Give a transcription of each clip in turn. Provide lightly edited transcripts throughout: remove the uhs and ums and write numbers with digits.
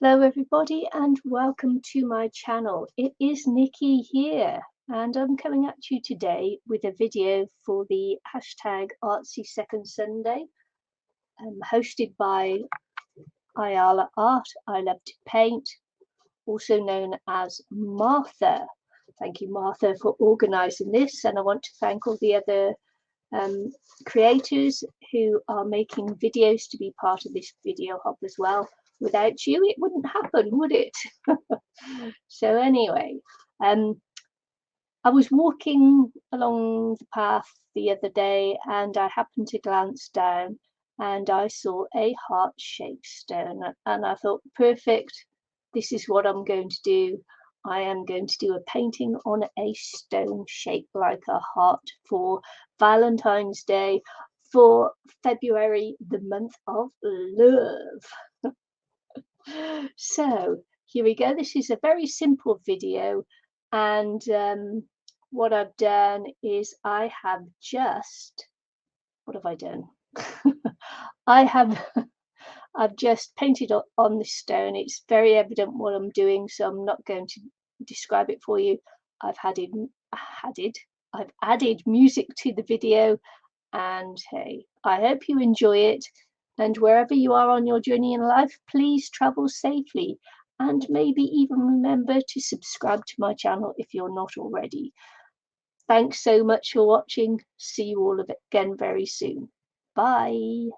Hello everybody and welcome to my channel. It is Nikki here and I'm coming at you today with a video for the hashtag Artsy Second Sunday, hosted by Ayala Art, I Love to Paint, also known as Martha. Thank you, Martha, for organising this, and I want to thank all the other creators who are making videos to be part of this video hub as well. Without you, it wouldn't happen, would it? So anyway, I was walking along the path the other day and I happened to glance down and I saw a heart-shaped stone, and I thought, perfect, this is what I'm going to do. I am going to do a painting on a stone shaped like a heart for Valentine's Day, for February, the month of love. So here we go. This is a very simple video, and what I've done is I have just, what have I done? I've just painted on this stone. It's very evident what I'm doing, so I'm not going to describe it for you. I've added music to the video, and hey, I hope you enjoy it. And wherever you are on your journey in life, please travel safely, and maybe even remember to subscribe to my channel if you're not already. Thanks so much for watching. See you all again very soon. Bye.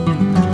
you.